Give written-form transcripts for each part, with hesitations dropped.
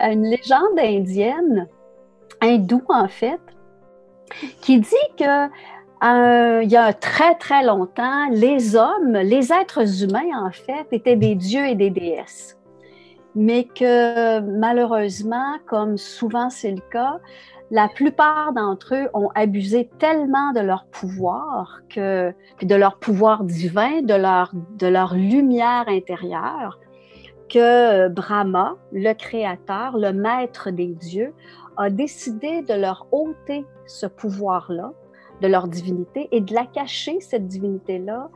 à une légende indienne, hindoue en fait, qui dit que il y a très, très longtemps, les hommes, les êtres humains, en fait, étaient des dieux et des déesses. Mais que malheureusement, comme souvent c'est le cas, la plupart d'entre eux ont abusé tellement de leur pouvoir, puis de leur pouvoir divin, de leur lumière intérieure, que Brahma, le créateur, le maître des dieux, a décidé de leur ôter ce pouvoir-là, de leur divinité, et de la cacher, cette divinité-là,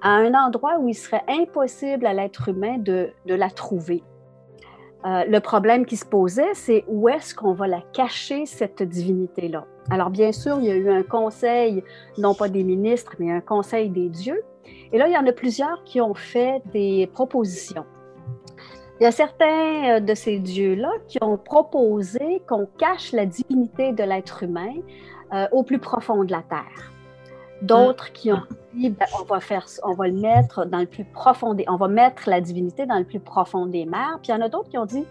à un endroit où il serait impossible à l'être humain de la trouver. Le problème qui se posait, c'est où est-ce qu'on va la cacher, cette divinité-là? Alors, bien sûr, il y a eu un conseil, non pas des ministres, mais un conseil des dieux. Et là, il y en a plusieurs qui ont fait des propositions. Il y a certains de ces dieux-là qui ont proposé qu'on cache la divinité de l'être humain au plus profond de la terre. D'autres qui ont dit, ben, on va le mettre dans le plus profond on va mettre la divinité dans le plus profond des mers. Puis il y en a d'autres qui ont dit,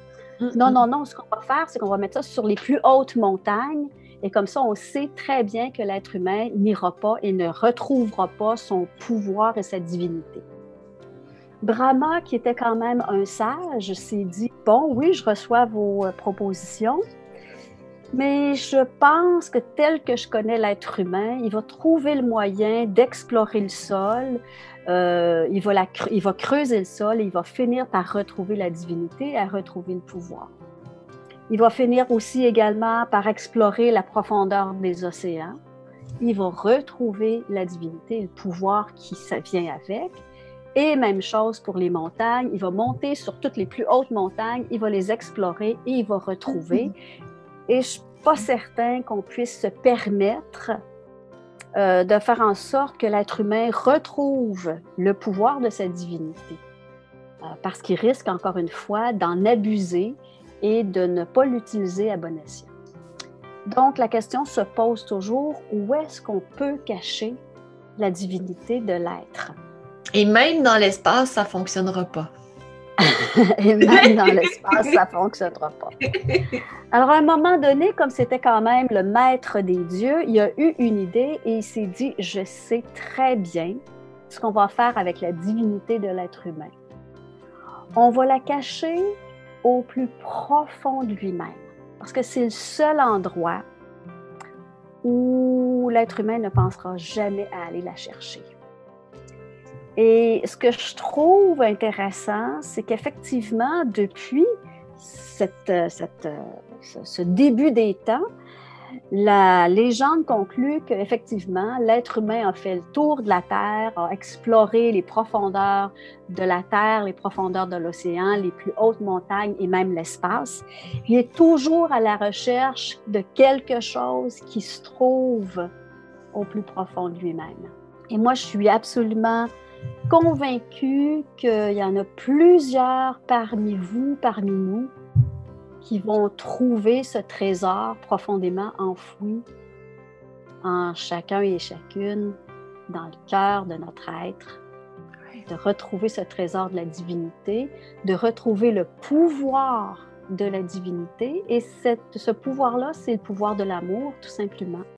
non, non, non, ce qu'on va faire, c'est qu'on va mettre ça sur les plus hautes montagnes. Et comme ça, on sait très bien que l'être humain n'ira pas et ne retrouvera pas son pouvoir et sa divinité. Brahma, qui était quand même un sage, s'est dit, bon, oui, je reçois vos propositions, mais je pense que tel que je connais l'être humain, il va trouver le moyen d'explorer le sol, il va creuser le sol et il va finir par retrouver la divinité et à retrouver le pouvoir. Il va finir aussi également par explorer la profondeur des océans. Il va retrouver la divinité et le pouvoir qui vient avec. Et même chose pour les montagnes, il va monter sur toutes les plus hautes montagnes, il va les explorer et il va retrouver. Et je ne suis pas certain qu'on puisse se permettre de faire en sorte que l'être humain retrouve le pouvoir de sa divinité. Parce qu'il risque, encore une fois, d'en abuser et de ne pas l'utiliser à bon escient. Donc, la question se pose toujours, où est-ce qu'on peut cacher la divinité de l'être? Et même dans l'espace, ça ne fonctionnera pas. Et même dans l'espace, ça ne fonctionnera pas. Alors, à un moment donné, comme c'était quand même le maître des dieux, il a eu une idée et il s'est dit, je sais très bien ce qu'on va faire avec la divinité de l'être humain. On va la cacher au plus profond de lui-même, parce que c'est le seul endroit où l'être humain ne pensera jamais à aller la chercher. Et ce que je trouve intéressant, c'est qu'effectivement, depuis ce début des temps, la légende conclut qu'effectivement, l'être humain a fait le tour de la Terre, a exploré les profondeurs de la Terre, les profondeurs de l'océan, les plus hautes montagnes et même l'espace. Il est toujours à la recherche de quelque chose qui se trouve au plus profond de lui-même. Et moi, je suis absolument convaincue qu'il y en a plusieurs parmi vous, parmi nous, qui vont trouver ce trésor profondément enfoui en chacun et chacune, dans le cœur de notre être, de retrouver ce trésor de la divinité, de retrouver le pouvoir de la divinité. Et ce pouvoir-là, c'est le pouvoir de l'amour, tout simplement.